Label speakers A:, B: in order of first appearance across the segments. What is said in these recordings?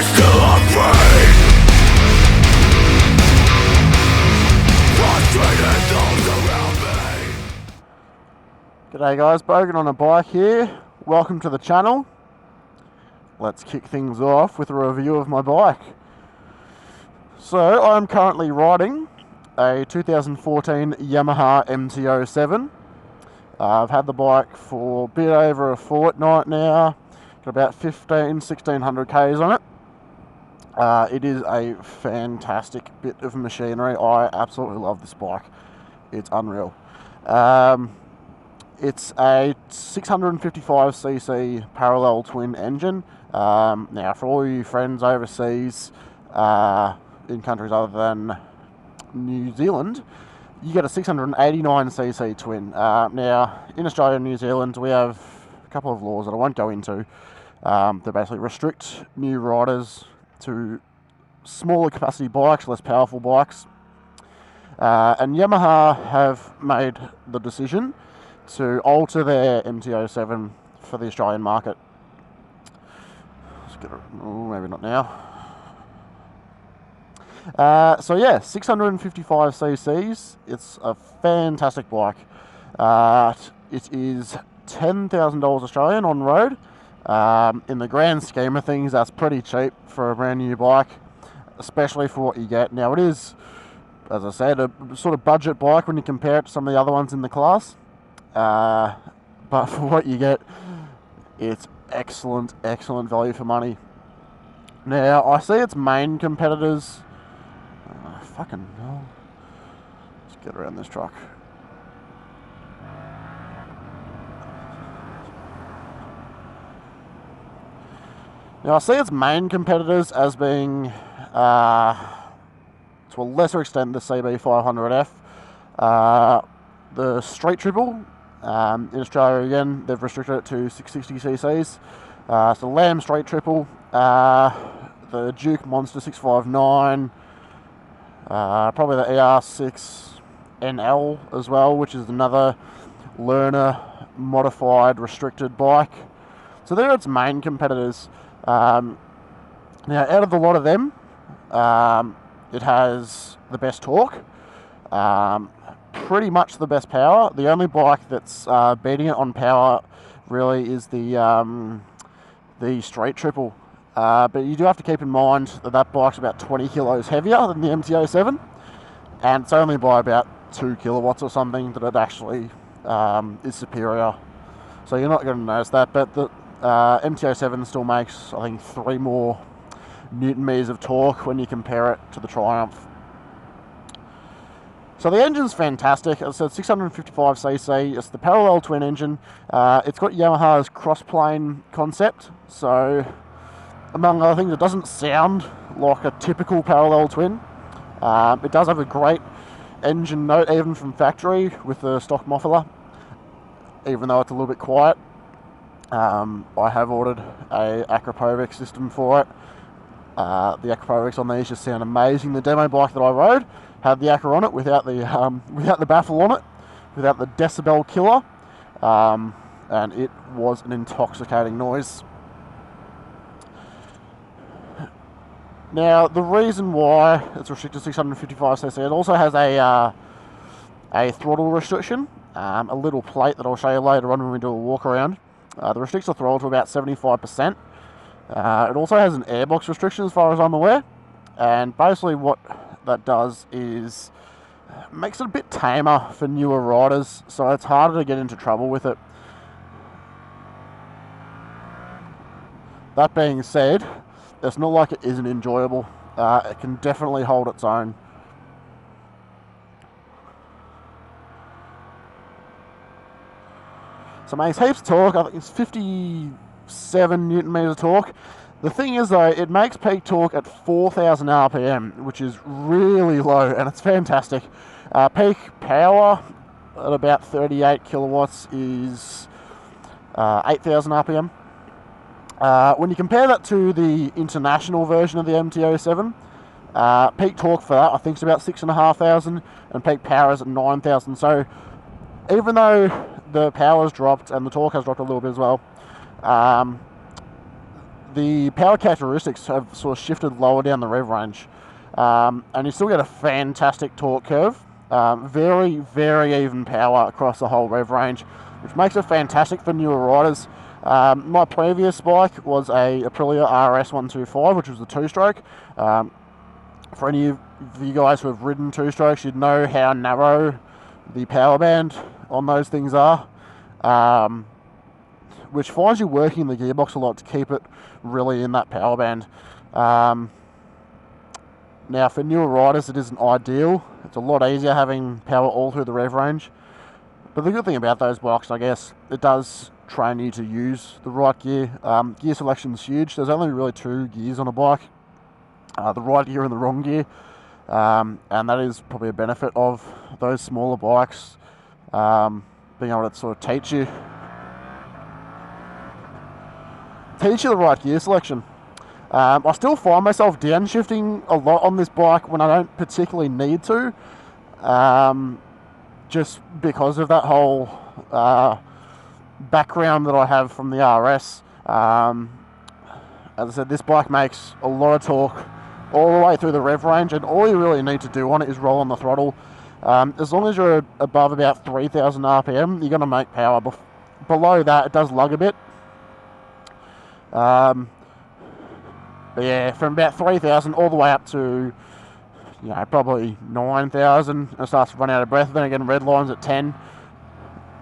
A: I still afraid. Frustrated those around me.
B: G'day guys, Bogan on a bike here. Welcome to the channel. Let's kick things off with a review of my bike. So I'm currently riding a 2014 Yamaha MT 07. I've had the bike for a bit over a fortnight now. Got about 1600 Ks on it. It is a fantastic bit of machinery. I absolutely love this bike. It's unreal. It's a 655cc parallel twin engine. Now, for all you friends overseas, in countries other than New Zealand, you get a 689cc twin. Now, in Australia and New Zealand, we have a couple of laws that I won't go into. They basically restrict new riders to smaller capacity bikes, less powerful bikes. And Yamaha have made the decision to alter their MT 07 for the Australian market. Let's get it, oh, maybe not now. So yeah, 655cc's. It's a fantastic bike. It is $10,000 Australian on road. In the grand scheme of things, that's pretty cheap for a brand new bike, especially for what you get. Now, it is, as I said, a sort of budget bike when you compare it to some of the other ones in the class. But for what you get, it's excellent value for money. Now, I see its main competitors. Fucking hell. Let's get around this truck. Now, I see its main competitors as being, to a lesser extent, the CB500F, the Street Triple. In Australia, again, they've restricted it to 660cc's. So LAMS Street Triple, the Duke Monster 659, probably the ER6 NL as well, which is another learner modified restricted bike. So they're its main competitors. Now, out of the lot of them, it has the best torque, pretty much the best power. The only bike that's beating it on power really is the Street Triple. But you do have to keep in mind that that bike's about 20 kilos heavier than the MT 07, and it's only by about 2 kilowatts or something that it actually is superior. So you're not going to notice that, but the MT 07 still makes, I think, 3 more Newton meters of torque when you compare it to the Triumph. So the engine's fantastic. As I said, 655cc. It's the parallel twin engine. It's got Yamaha's cross-plane concept. So, among other things, it doesn't sound like a typical parallel twin. It does have a great engine note, even from factory, with the stock muffler, even though it's a little bit quiet. I have ordered a Akrapovic system for it. The Akrapovics on these just sound amazing. The demo bike that I rode had the Akra on it without the baffle on it, without the decibel killer, and it was an intoxicating noise. Now, the reason why it's restricted to 655cc, it also has a throttle restriction, a little plate that I'll show you later on when we do a walk around. The restricts the throttle to about 75%. It also has an airbox restriction as far as I'm aware, and basically what that does is makes it a bit tamer for newer riders, so it's harder to get into trouble with it. That being said, it's not like it isn't enjoyable. It can definitely hold its own. So it makes heaps of torque. I think it's 57 Newton meters of torque. The thing is though, it makes peak torque at 4,000 RPM, which is really low, and it's fantastic. Peak power at about 38 kilowatts is 8,000 RPM. When you compare that to the international version of the MT 07, peak torque for that I think is about 6,500, and peak power is at 9,000. So even though the power's dropped and the torque has dropped a little bit as well, the power characteristics have sort of shifted lower down the rev range, and you still get a fantastic torque curve. Very, very even power across the whole rev range, which makes it fantastic for newer riders. My previous bike was a Aprilia RS125, which was a two-stroke. For any of you guys who have ridden two-strokes, you'd know how narrow the power band on those things are, which finds you working the gearbox a lot to keep it really in that power band. Now, for newer riders, it isn't ideal. It's a lot easier having power all through the rev range. But the good thing about those bikes, I guess, it does train you to use the right gear. Gear selection is huge. There's only really 2 gears on a bike, the right gear and the wrong gear. And that is probably a benefit of those smaller bikes, being able to sort of teach you the right gear selection. I still find myself downshifting a lot on this bike when I don't particularly need to, just because of that whole background that I have from the RS. As I said, this bike makes a lot of torque all the way through the rev range, and all you really need to do on it is roll on the throttle. As long as you're above about 3,000 RPM, you're going to make power. Below that, it does lug a bit. But yeah, from about 3,000 all the way up to, probably 9,000, it starts to run out of breath. Then again, red line's at 10.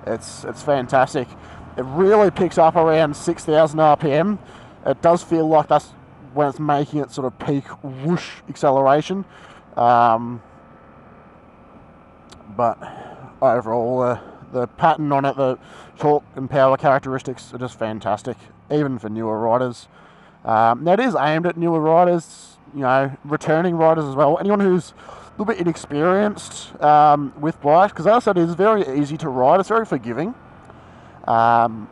B: It's fantastic. It really picks up around 6,000 RPM. It does feel like that's when it's making it sort of peak whoosh acceleration. But overall, the pattern on it, the torque and power characteristics are just fantastic, even for newer riders. Now, it is aimed at newer riders, returning riders as well. Anyone who's a little bit inexperienced with bikes, because as I said, it is very easy to ride. It's very forgiving. That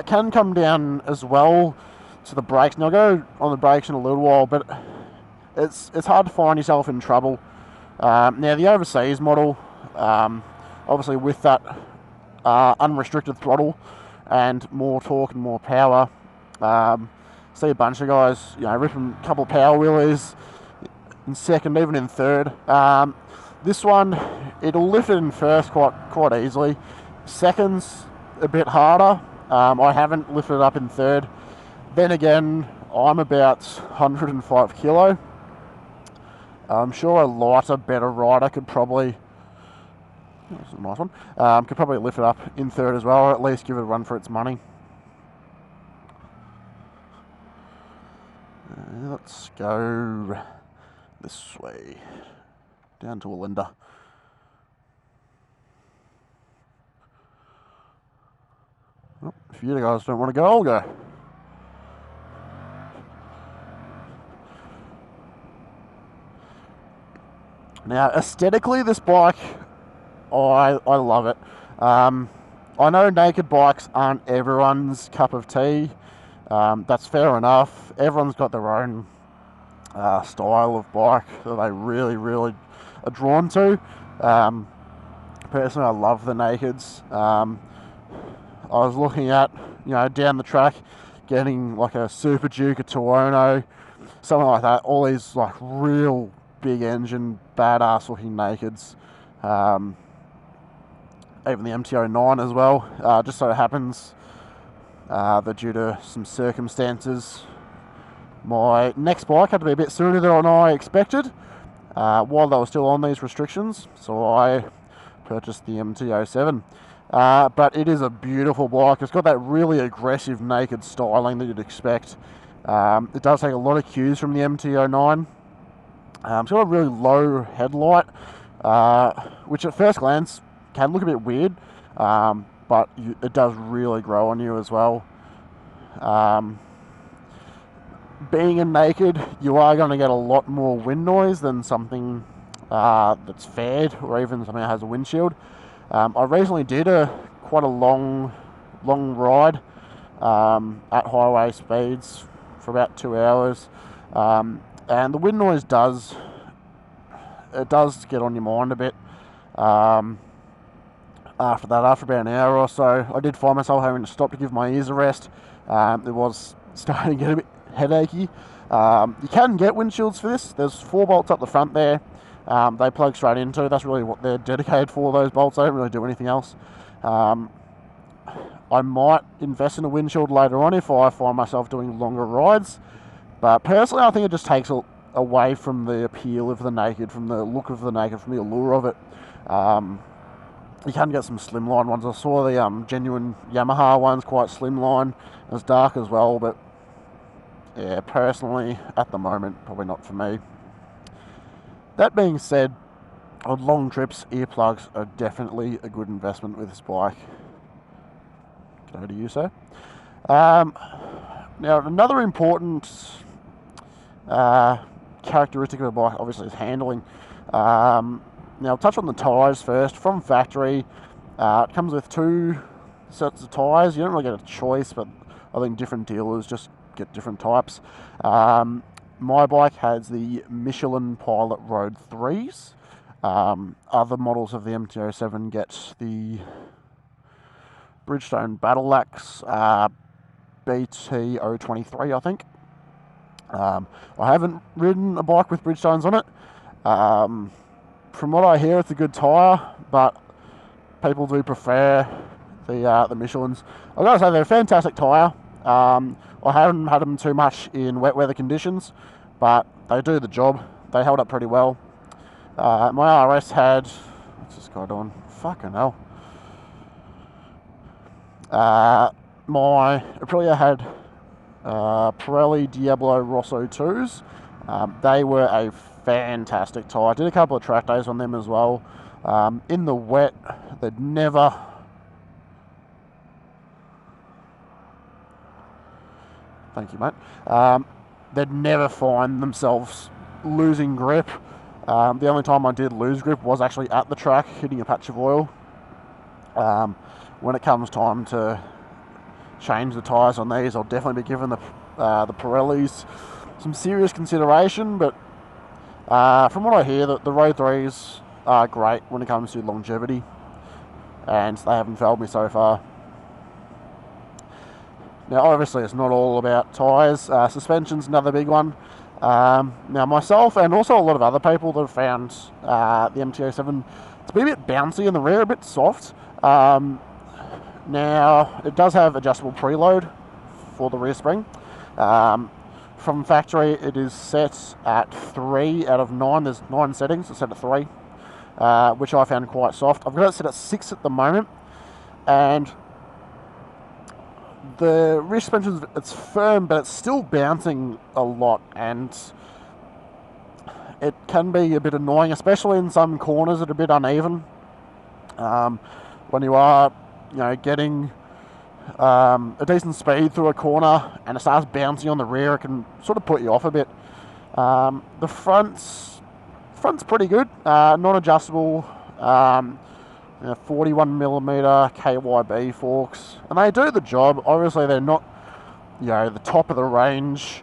B: can come down as well to the brakes. Now, I'll go on the brakes in a little while, but it's hard to find yourself in trouble. Now, the overseas model, obviously with that unrestricted throttle and more torque and more power, see a bunch of guys, ripping a couple of power wheelies in second, even in third. This one, it'll lift it in first quite easily. Second's a bit harder. I haven't lifted it up in third. Then again, I'm about 105 kilo. I'm sure a lighter, better rider could probably, that's a nice one, could probably lift it up in third as well, or at least give it a run for its money. Let's go this way, down to Alinda. Well, if you guys don't want to go, I'll go. Now, aesthetically, this bike, I love it. I know naked bikes aren't everyone's cup of tea. That's fair enough. Everyone's got their own style of bike that they really, really are drawn to. Personally, I love the nakeds. I was looking at, down the track, getting like a Super Duke, a Tuono, something like that. All these like real big engine, badass looking nakeds. Even the MT-09 as well. Just so it happens that due to some circumstances, my next bike had to be a bit sooner than I expected while they were still on these restrictions, so I purchased the MT-07. But it is a beautiful bike. It's got that really aggressive naked styling that you'd expect. It does take a lot of cues from the MT-09. It's got a really low headlight, which at first glance can look a bit weird, but it does really grow on you as well. Being a naked, you are going to get a lot more wind noise than something that's faired, or even something that has a windshield. I recently did quite a long ride at highway speeds for about 2 hours, and the wind noise does get on your mind a bit. After about an hour or so, I did find myself having to stop to give my ears a rest. It was starting to get a bit headachy. You can get windshields for this. There's 4 bolts up the front there. They plug straight into. That's really what they're dedicated for, those bolts. They don't really do anything else. I might invest in a windshield later on if I find myself doing longer rides. But personally, I think it just takes away from the appeal of the Naked, from the look of the Naked, from the allure of it. You can get some slimline ones. I saw the genuine Yamaha ones, quite slimline. It was dark as well, but yeah, personally, at the moment, probably not for me. That being said, on long trips, earplugs are definitely a good investment with this bike. G'day to you, sir. Now, another important characteristic of a bike, obviously, is handling. Now, I'll touch on the tyres first. From factory, it comes with 2 sets of tyres. You don't really get a choice, but I think different dealers just get different types. My bike has the Michelin Pilot Road 3s. Other models of the MT-07 get the Bridgestone Battle Axe BT-023, I think. I haven't ridden a bike with Bridgestones on it. From what I hear, it's a good tyre, but people do prefer the Michelins. I've got to say, they're a fantastic tyre. I haven't had them too much in wet weather conditions, but they do the job. They held up pretty well. My RS had... What's this guy doing? Fucking hell. My Aprilia had Pirelli Diablo Rosso 2s. They were a fantastic tyre. I did a couple of track days on them as well. In the wet, they'd never... Thank you, mate. They'd never find themselves losing grip. The only time I did lose grip was actually at the track, hitting a patch of oil. When it comes time to change the tyres on these, I'll definitely be giving the Pirellis some serious consideration, but from what I hear, the Road 3s are great when it comes to longevity, and they haven't failed me so far. Now, obviously, it's not all about tyres. Suspension's another big one. Now, myself and also a lot of other people that have found the MT-07 to be a bit bouncy in the rear, a bit soft. Now, it does have adjustable preload for the rear spring. From factory, it is set at 3 out of 9. There's 9 settings. It's set at 3, which I found quite soft. I've got it set at 6 at the moment, and the rear suspension, it's firm, but it's still bouncing a lot, and it can be a bit annoying, especially in some corners that are a bit uneven. When you are, getting a decent speed through a corner and it starts bouncing on the rear, it can sort of put you off a bit. The front's pretty good, non-adjustable. 41mm KYB forks, and they do the job. Obviously, they're not, the top of the range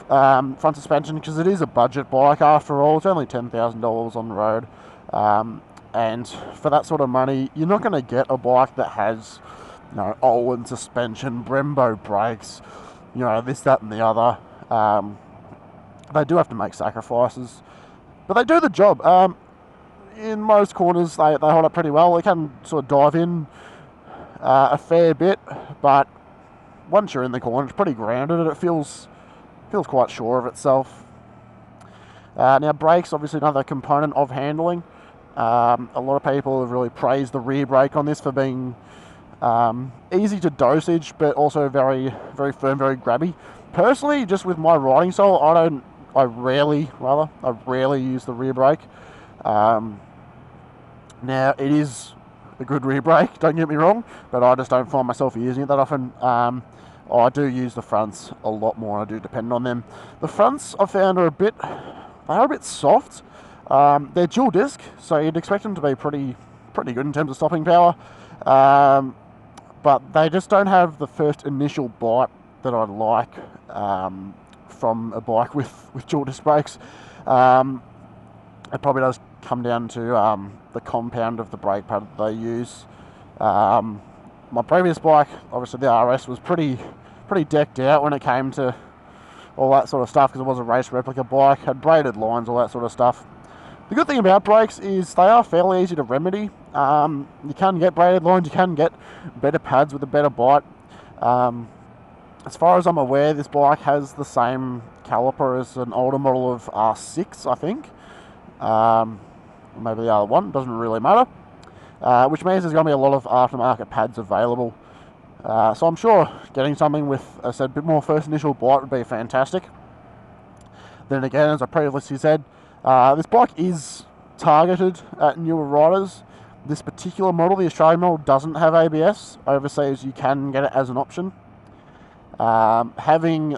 B: front suspension, because it is a budget bike after all. It's only $10,000 on the road, and for that sort of money, you're not going to get a bike that has, Olin suspension, Brembo brakes, this, that, and the other. They do have to make sacrifices, but they do the job. In most corners, they hold up pretty well. They can sort of dive in a fair bit, but once you're in the corner, it's pretty grounded and it feels quite sure of itself. Now, brakes, obviously another component of handling. A lot of people have really praised the rear brake on this for being easy to dosage, but also very, very firm, very grabby. Personally, just with my riding style, I rarely use the rear brake. Now, it is a good rear brake, don't get me wrong, but I just don't find myself using it that often. I do use the fronts a lot more, and I do depend on them. The fronts, I found, are a bit soft. They're dual disc, so you'd expect them to be pretty good in terms of stopping power, but they just don't have the first initial bite that I'd like from a bike with dual disc brakes. It probably does come down to the compound of the brake pad that they use. My previous bike, obviously the RS, was pretty pretty decked out when it came to all that sort of stuff, because it was a race replica bike, had braided lines, all that sort of stuff. The good thing about brakes is they are fairly easy to remedy. You can get braided lines, you can get better pads with a better bite. As far as I'm aware, this bike has the same caliper as an older model of R6, I think. Maybe the other one, doesn't really matter. Which means there's going to be a lot of aftermarket pads available. So I'm sure getting something with, as I said, a bit more first initial bite would be fantastic. Then again, as I previously said, this bike is targeted at newer riders. This particular model, the Australian model, doesn't have ABS. Overseas, you can get it as an option. Having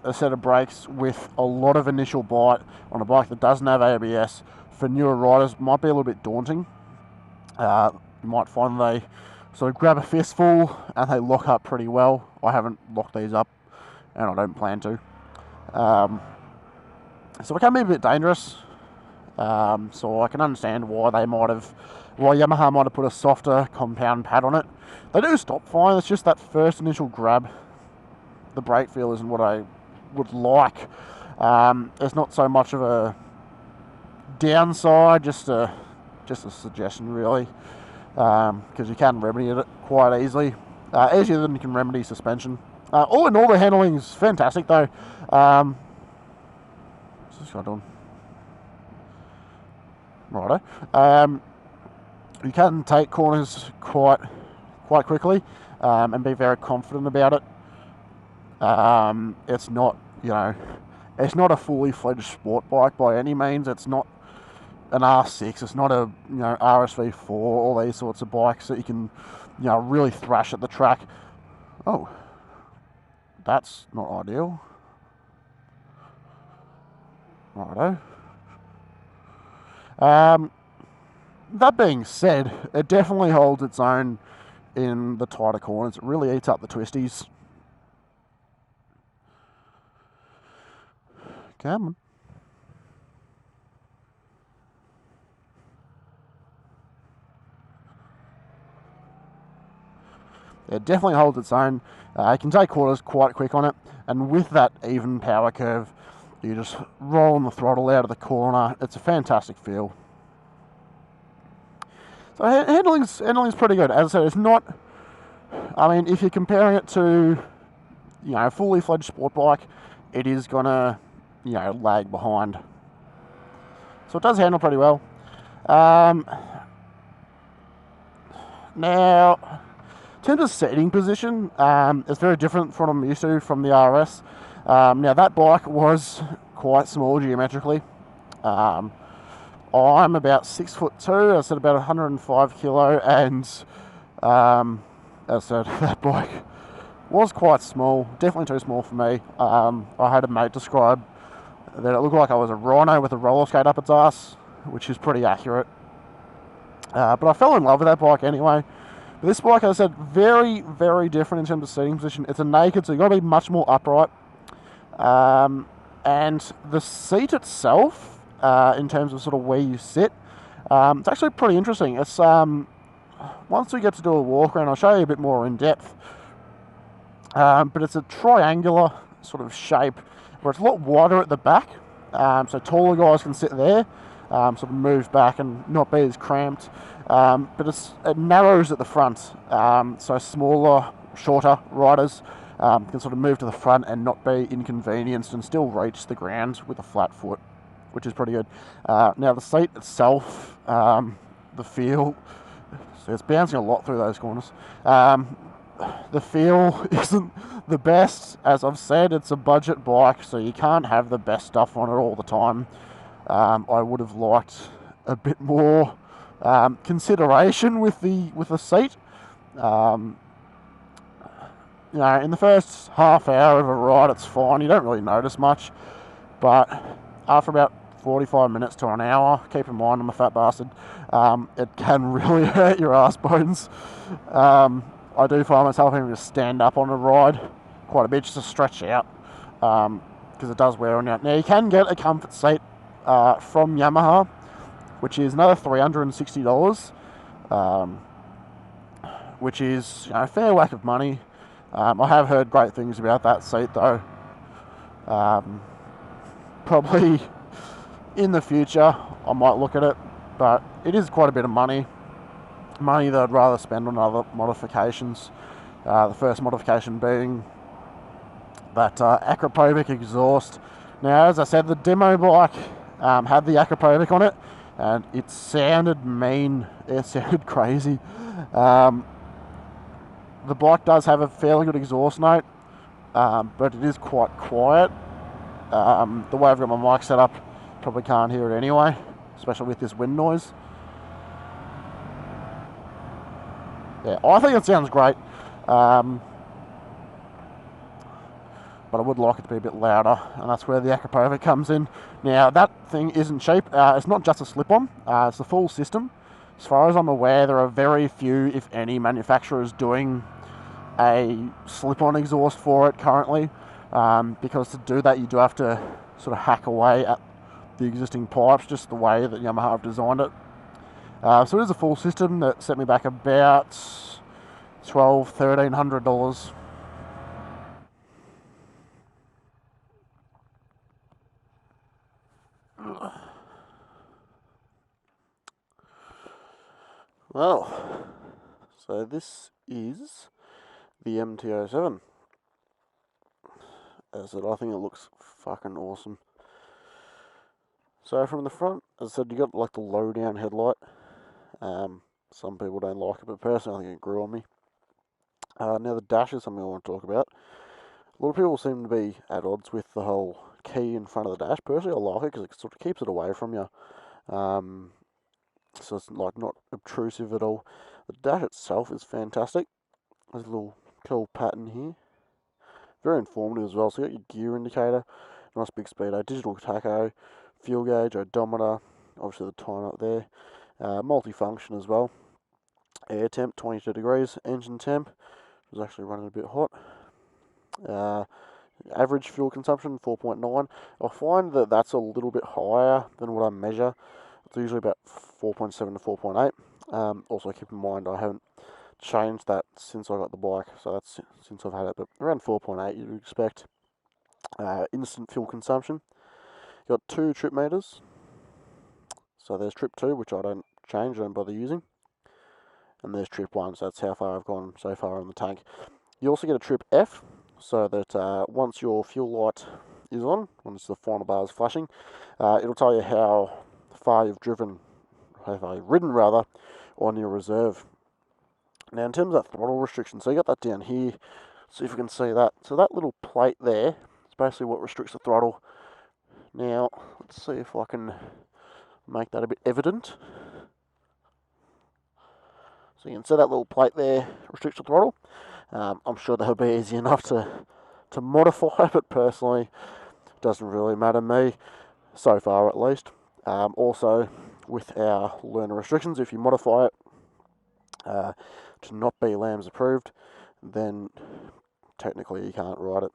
B: a set of brakes with a lot of initial bite on a bike that doesn't have ABS for newer riders might be a little bit daunting. You might find they sort of grab a fistful and they lock up pretty well. I haven't locked these up, and I don't plan to. So it can be a bit dangerous. So I can understand why Yamaha might have put a softer compound pad on it. They do stop fine. It's just that first initial grab. The brake feel isn't what I would like. It's not so much of a downside, just a suggestion really, because you can remedy it quite easily, easier than you can remedy suspension. All in all, the handling is fantastic though. What's this guy doing? Righto. You can take corners quite quickly, and be very confident about it. It's not, it's not a fully fledged sport bike by any means. It's not an R6. It's not a RSV4. All these sorts of bikes that you can really thrash at the track. Oh, that's not ideal. Righto. That being said, it definitely holds its own in the tighter corners. It really eats up the twisties. Come on. It definitely holds its own. You can take corners quite quick on it, and with that even power curve, you just roll on the throttle out of the corner. It's a fantastic feel. So handling's pretty good. As I said, it's not. I mean, if you're comparing it to, a fully fledged sport bike, it is gonna, lag behind. So it does handle pretty well. Now, in terms of seating position, it's very different from what I'm used to from the RS. Now, that bike was quite small geometrically. I'm about 6'2", I said about 105 kilo, and as I said, that bike was quite small, definitely too small for me. I had a mate describe that it looked like I was a rhino with a roller skate up its ass, which is pretty accurate. But I fell in love with that bike anyway. But this bike, as I said, very, very different in terms of seating position. It's a naked, so you've got to be much more upright. And the seat itself, in terms of sort of where you sit, it's actually pretty interesting. It's once we get to do a walk around, I'll show you a bit more in depth. But it's a triangular sort of shape where it's a lot wider at the back, so taller guys can sit there, sort of move back and not be as cramped. But it narrows at the front, so smaller, shorter riders can sort of move to the front and not be inconvenienced and still reach the ground with a flat foot, which is pretty good. Now the seat itself, the feel, so it's bouncing a lot through those corners. The feel isn't the best. As I've said, it's a budget bike, so you can't have the best stuff on it all the time. I would have liked a bit more consideration with the seat. In the first half hour of a ride, it's fine. You don't really notice much, but after about 45 minutes to an hour, keep in mind I'm a fat bastard, it can really hurt your ass bones. I do find myself having to stand up on a ride quite a bit just to stretch out, because it does wear on you. Now you can get a comfort seat from Yamaha, which is another $360, which is a fair whack of money. I have heard great things about that seat though. Probably in the future I might look at it, but it is quite a bit of money that I'd rather spend on other modifications. The first modification being that acropovic exhaust. Now, as I said, the demo bike had the acropovic on it, and it sounded mean. It sounded crazy. The bike does have a fairly good exhaust note, but it is quite quiet. The way I've got my mic set up, probably can't hear it anyway, especially with this wind noise. Yeah, I think it sounds great. But I would like it to be a bit louder, and that's where the acropovic comes in. Now, that thing isn't cheap. It's not just a slip-on, it's the full system. As far as I'm aware, there are very few, if any, manufacturers doing a slip-on exhaust for it currently, because to do that you do have to sort of hack away at the existing pipes, just the way that Yamaha have designed it. So it is a full system that set me back about $1,200–1,300. Well, so this is the MT-07. As I said, I think it looks fucking awesome. So from the front, as I said, you got like the low down headlight. Some people don't like it, but personally I think it grew on me. Now the dash is something I want to talk about. A lot of people seem to be at odds with the whole key in front of the dash. Personally, I like it because it sort of keeps it away from you. So it's like not obtrusive at all. The dash itself is fantastic. There's a little cool pattern here. Very informative as well. So you got your gear indicator, nice big speedo, digital tacho, fuel gauge, odometer, obviously the time up there. Multi-function as well. Air temp 22 degrees, engine temp was actually running a bit hot. Average fuel consumption 4.9. I find that that's a little bit higher than what I measure. It's usually about 4.7 to 4.8. Also keep in mind I haven't changed that since I got the bike, so that's since I've had it, but around 4.8 you'd expect. Instant fuel consumption. You've got 2 trip meters. So there's trip 2, which I don't change, I don't bother using. And there's trip 1, so that's how far I've gone so far on the tank. You also get a trip F, so that once your fuel light is on, once the final bar is flashing, it'll tell you how far you've ridden rather, on your reserve. Now in terms of that throttle restriction, so you got that down here, see if you can see that. So that little plate there is basically what restricts the throttle. Now, let's see if I can make that a bit evident. So you can see that little plate there restricts the throttle. I'm sure that would be easy enough to modify, but personally, it doesn't really matter to me, so far at least. Also, with our learner restrictions, if you modify it to not be LAMS approved, then technically you can't ride it.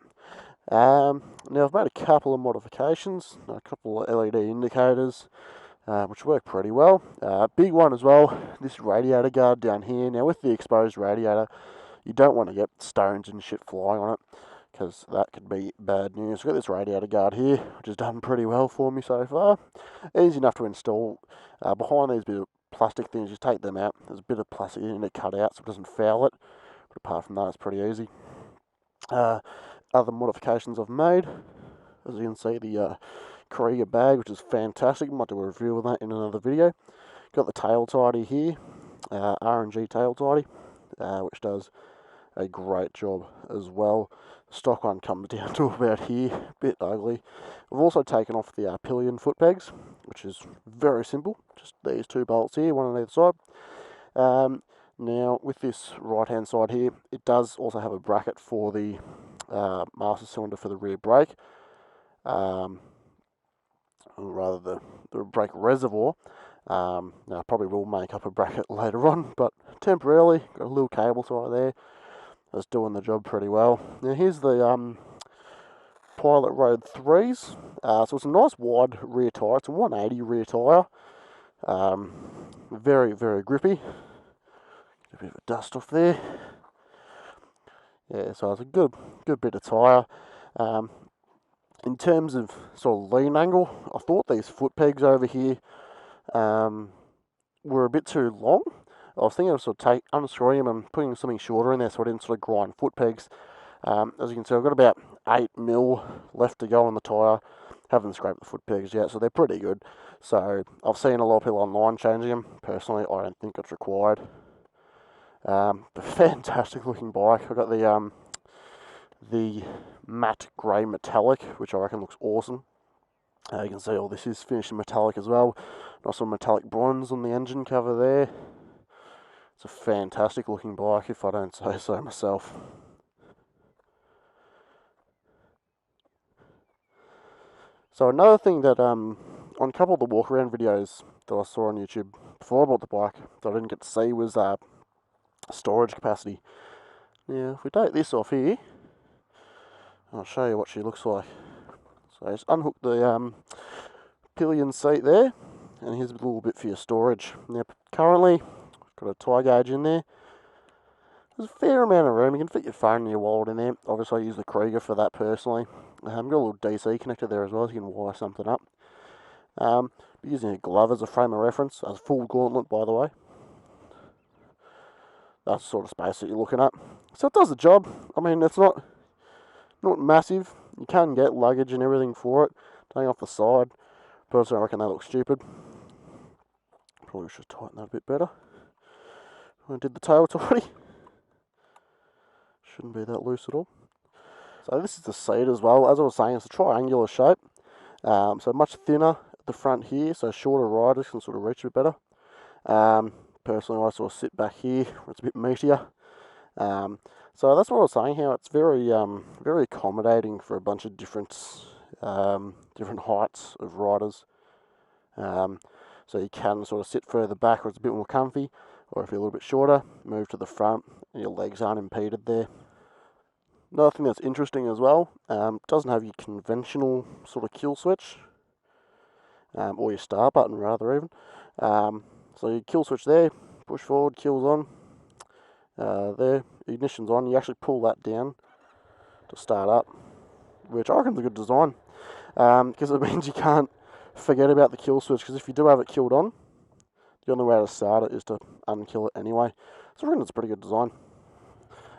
B: Now I've made a couple of modifications, a couple of LED indicators, which work pretty well. Big one as well, this radiator guard down here. Now with the exposed radiator, you don't want to get stones and shit flying on it, because that could be bad news. I've got this radiator guard here, which has done pretty well for me so far. Easy enough to install. Behind these bit of plastic things, just take them out. There's a bit of plastic in it cut out so it doesn't foul it, but apart from that it's pretty easy. Other modifications I've made, as you can see, the Krieger bag, which is fantastic. Might do a review of that in another video. Got the tail tidy here, R&G tail tidy, which does a great job as well. The stock one comes down to about here, a bit ugly. I've also taken off the pillion foot pegs, which is very simple. Just these 2 bolts here, one on either side. Now, with this right-hand side here, it does also have a bracket for the master cylinder for the rear brake, or rather the brake reservoir. Now, I probably will make up a bracket later on, but temporarily, got a little cable tie there. That's doing the job pretty well. Now, here's the Pilot Road 3s. So it's a nice wide rear tyre. It's a 180 rear tyre. Very, very grippy. A bit of a dust off there. Yeah, so it's a good bit of tyre. In terms of sort of lean angle, I thought these foot pegs over here were a bit too long. I was thinking of sort of unscrewing them and putting something shorter in there so I didn't sort of grind foot pegs. As you can see, I've got about 8mm left to go on the tyre. Haven't scraped the foot pegs yet, so they're pretty good. So I've seen a lot of people online changing them. Personally, I don't think it's required. But fantastic looking bike. I've got the matte grey metallic, which I reckon looks awesome. You can see all this is finished in metallic as well. Nice little metallic bronze on the engine cover there. It's a fantastic looking bike, if I don't say so myself. So another thing that on a couple of the walk around videos that I saw on YouTube before I bought the bike that I didn't get to see was storage capacity. Now if we take this off here, I'll show you what she looks like. So just unhook the pillion seat there, and here's a little bit for your storage. Now currently I've got a tie gauge in there. There's a fair amount of room. You can fit your phone and your wallet in there. Obviously I use the Krieger for that personally. I've got a little DC connector there as well, so you can wire something up. Using a glove as a frame of reference, as a full gauntlet by the way. That's the sort of space that you're looking at. So it does the job. I mean, it's not massive. You can get luggage and everything for it. Taking off the side. Personally, I reckon that looks stupid. Probably should tighten that a bit better. I did the tail already. Shouldn't be that loose at all. So this is the seat as well. As I was saying, it's a triangular shape. So much thinner at the front here, so shorter riders can sort of reach a bit better. Personally, I sort of sit back here where it's a bit meatier. So that's what I was saying, how it's very very accommodating for a bunch of different heights of riders. So you can sort of sit further back where it's a bit more comfy, or if you're a little bit shorter, move to the front and your legs aren't impeded there. Another thing that's interesting as well, doesn't have your conventional sort of kill switch, or your start button rather even. So your kill switch there, push forward, kill's on. There, ignition's on. You actually pull that down to start up, which I reckon is a good design, because it means you can't forget about the kill switch, because if you do have it killed on, the only way to start it is to unkill it anyway. So I reckon it's a pretty good design.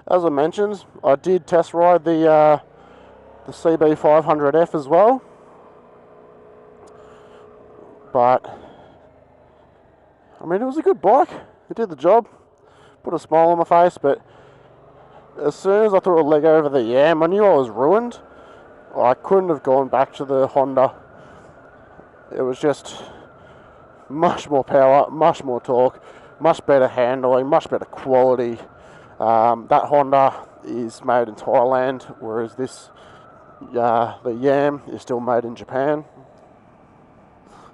B: As I mentioned, I did test ride the CB500F as well, but I mean, it was a good bike. It did the job. Put a smile on my face, but as soon as I threw a leg over the Yam, I knew I was ruined. I couldn't have gone back to the Honda. It was just much more power, much more torque, much better handling, much better quality. That Honda is made in Thailand, whereas this, the Yam, is still made in Japan.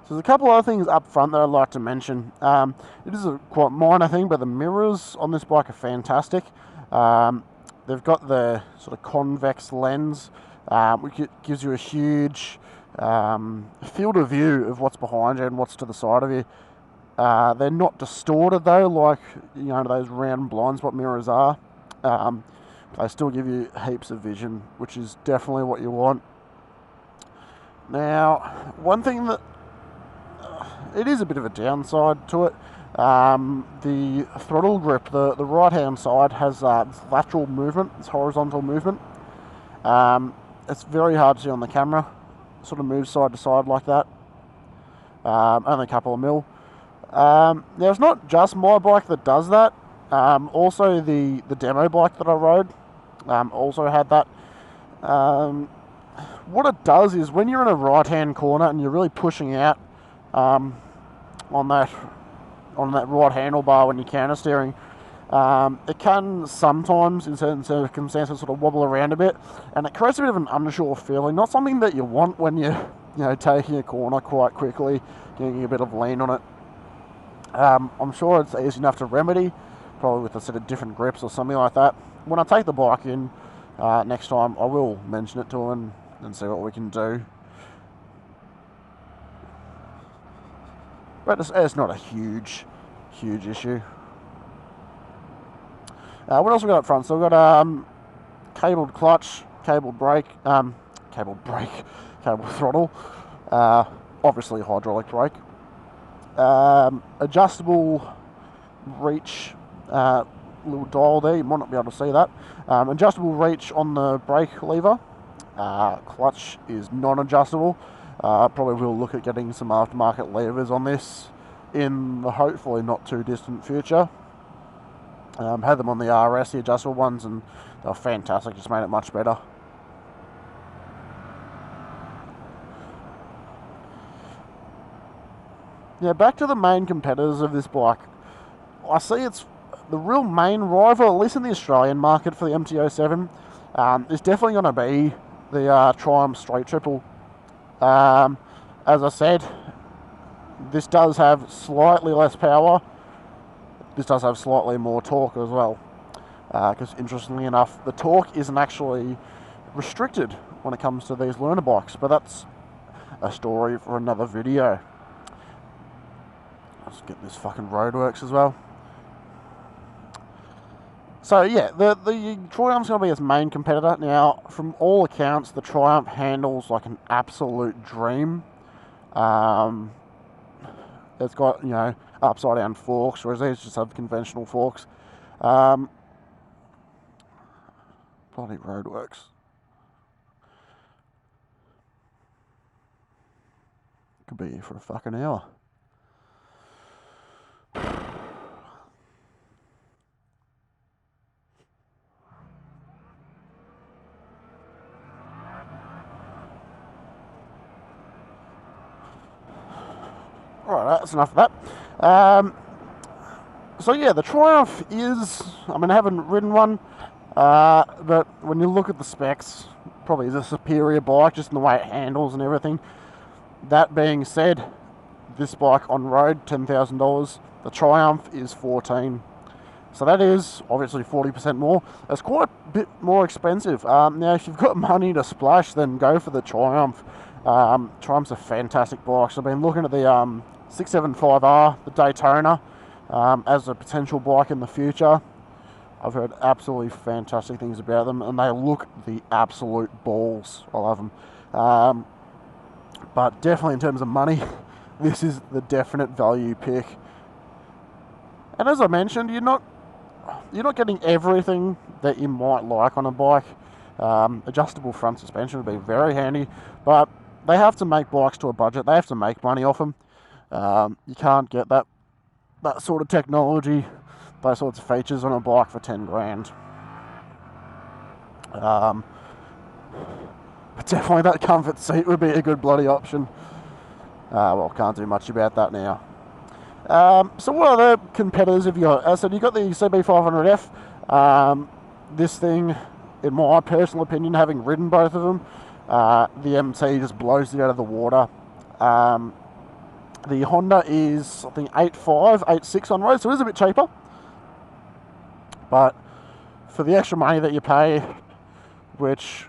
B: So there's a couple other things up front that I'd like to mention. It is a quite minor thing, but the mirrors on this bike are fantastic. They've got the sort of convex lens, which gives you a huge field of view of what's behind you and what's to the side of you. They're not distorted though, like those round blind spot mirrors are. They still give you heaps of vision, which is definitely what you want. Now, one thing that it is a bit of a downside to it. The throttle grip, the right hand side has lateral movement, it's horizontal movement. It's very hard to see on the camera. It sort of moves side to side like that. Only a couple of mil. Now it's not just my bike that does that. Also the demo bike that I rode also had that. What it does is when you're in a right hand corner and you're really pushing out on that right handlebar when you're counter steering, it can sometimes in certain circumstances sort of wobble around a bit, and it creates a bit of an unsure feeling. Not something that you want when you're taking a corner quite quickly, getting a bit of lean on it. I'm sure it's easy enough to remedy, probably with a set of different grips or something like that. When I take the bike in next time, I will mention it to him and see what we can do. But it's not a huge issue. What else we got up front? So we've got cabled clutch, cabled throttle, obviously hydraulic brake, adjustable reach, little dial there, you might not be able to see that, adjustable reach on the brake lever. Clutch is non-adjustable. Probably will look at getting some aftermarket levers on this in the hopefully not too distant future. Had them on the RS, the adjustable ones, and they were fantastic, just made it much better. Yeah, back to the main competitors of this bike. I see it's the real main rival, at least in the Australian market, for the MT-07. Is definitely going to be the Triumph Straight Triple. As I said, this does have slightly less power. This does have slightly more torque as well. Because interestingly enough, the torque isn't actually restricted when it comes to these learner bikes. But that's a story for another video. Let's get this fucking roadworks as well. So yeah, the Triumph's going to be its main competitor. Now, from all accounts, the Triumph handles like an absolute dream. It's got, you know, upside down forks, whereas these just have conventional forks. Bloody roadworks. Could be here for a fucking hour. Alright, that's enough of that. So yeah, the Triumph is, I mean, I haven't ridden one, but when you look at the specs, probably is a superior bike, just in the way it handles and everything. That being said, this bike on road, $10,000. The Triumph is $14,000. So that is obviously 40% more. It's quite a bit more expensive. Now, if you've got money to splash, then go for the Triumph. Triumph's a fantastic bike. So I've been looking at the 675R, the Daytona, as a potential bike in the future. I've heard absolutely fantastic things about them, and they look the absolute balls. I love them. But definitely in terms of money, this is the definite value pick. And as I mentioned, you're not getting everything that you might like on a bike. Adjustable front suspension would be very handy, but they have to make bikes to a budget. They have to make money off them. You can't get that sort of technology, those sorts of features on a bike for 10 grand. But definitely that comfort seat would be a good bloody option. Well, can't do much about that now. So what other competitors have you got? As I said, you've got the CB500F. This thing, in my personal opinion, having ridden both of them, the MT just blows it out of the water. The Honda is, I think, 8.5, 8.6 on road, so it is a bit cheaper. But for the extra money that you pay, which,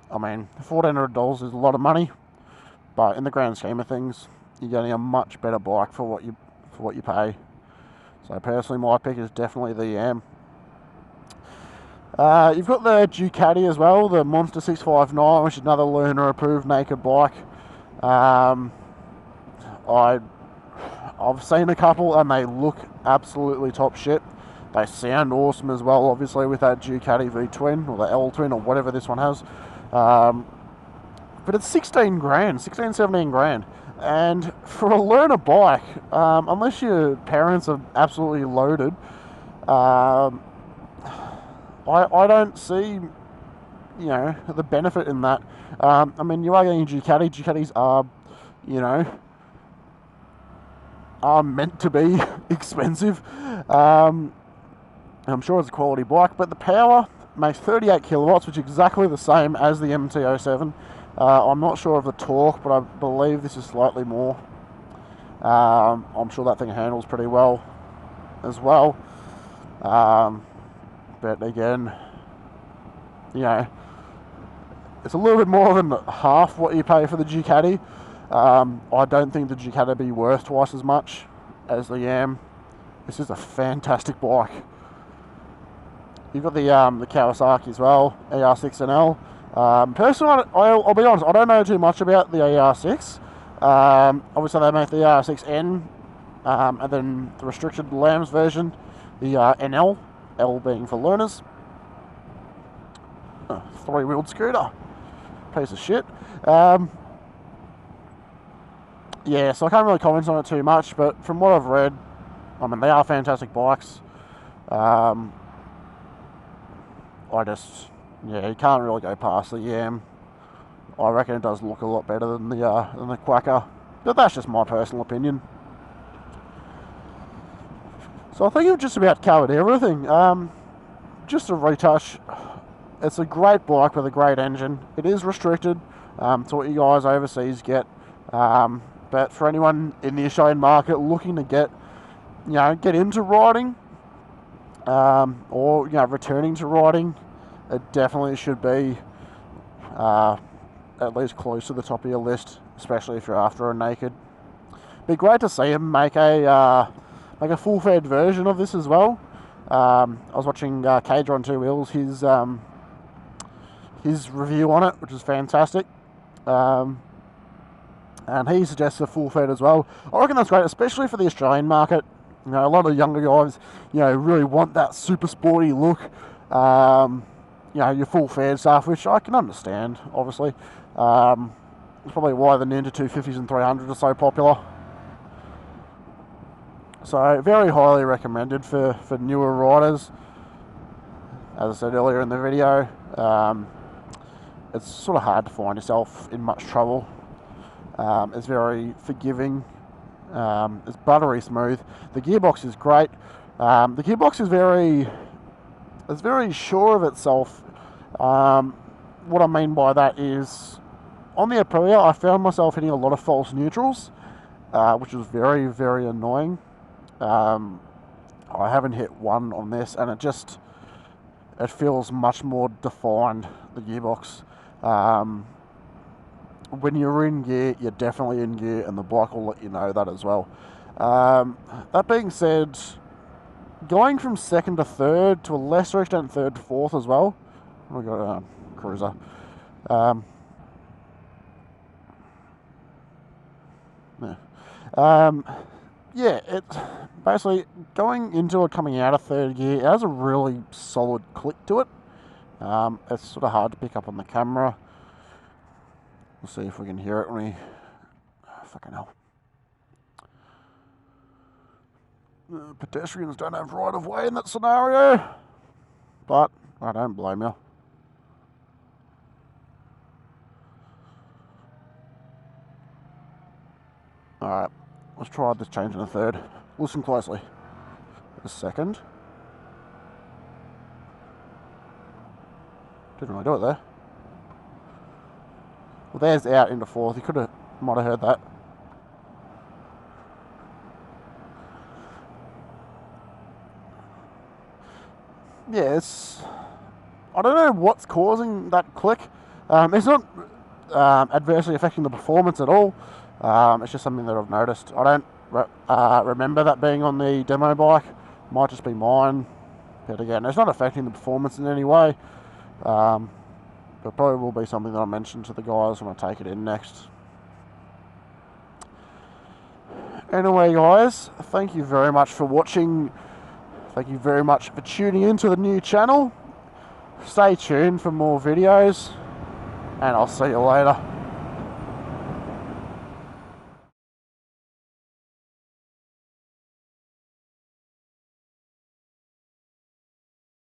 B: I mean, $1,400 is a lot of money, but in the grand scheme of things, you're getting a much better bike for what you pay. So personally, my pick is definitely the Yam. You've got the Ducati as well, the Monster 659, which is another learner approved naked bike. I've seen a couple and they look absolutely top shit. They sound awesome as well, obviously, with that Ducati V-twin or the L-twin or whatever this one has. But it's 16 grand, 16, 17 grand. And for a learner bike, unless your parents are absolutely loaded, I don't see, you know, the benefit in that. I mean, you are getting Ducati. Ducatis are, you know, are meant to be expensive. I'm sure it's a quality bike, but the power makes 38 kilowatts, which is exactly the same as the MT-07. I'm not sure of the torque, but I believe this is slightly more. I'm sure that thing handles pretty well as well. But again, you know, it's a little bit more than half what you pay for the Ducati. I don't think the Ducati would be worth twice as much as the Yam. This is a fantastic bike. You've got the Kawasaki as well, AR6NL. Personally, I'll be honest, I don't know too much about the AR6. Obviously, they make the AR6N, and then the restricted LAMS version, the NL, L being for learners. Three-wheeled scooter, piece of shit. Yeah, so I can't really comment on it too much, but from what I've read, I mean, they are fantastic bikes. You can't really go past the Yam. I reckon it does look a lot better than the Quacker, but that's just my personal opinion. So I think I've just about covered everything. Just to retouch, it's a great bike with a great engine. It is restricted to what you guys overseas get, but for anyone in the Australian market looking to get into riding, or returning to riding, it definitely should be at least close to the top of your list, especially if you're after a naked. Be great to see him make a full-fed version of this as well. I was watching Cager on Two Wheels, his review on it, which is fantastic, and he suggests a full-fed as well. I reckon that's great, especially for the Australian market. A lot of younger guys, really want that super sporty look. Your full-fed stuff, which I can understand, obviously. It's probably why the Ninja 250s and 300s are so popular. So, very highly recommended for newer riders. As I said earlier in the video, it's sort of hard to find yourself in much trouble. It's very forgiving. It's buttery smooth. The gearbox is great. The gearbox is very sure of itself. What I mean by that is, on the Aprilia, I found myself hitting a lot of false neutrals, which was very, very annoying. I haven't hit one on this, and it feels much more defined, the gearbox. When you're in gear, you're definitely in gear, and the bike will let you know that as well. That being said, going from second to third, to a lesser extent third to fourth as well. We got a cruiser. It's basically going into or coming out of third gear. It has a really solid click to it. It's sort of hard to pick up on the camera. We'll see if we can hear it when we... fucking hell. Pedestrians don't have right of way in that scenario, but I don't blame you. Alright, let's try this change in the third. Listen closely. A second. Didn't really do it there. Well, there's out into fourth. You might have heard that. Yeah, I don't know what's causing that click. It's not adversely affecting the performance at all. It's just something that I've noticed. I don't remember that being on the demo bike. Might just be mine. But again, it's not affecting the performance in any way. But probably will be something that I mention to the guys when I take it in next. Anyway, guys, thank you very much for watching. Thank you very much for tuning into the new channel. Stay tuned for more videos, and I'll see you later.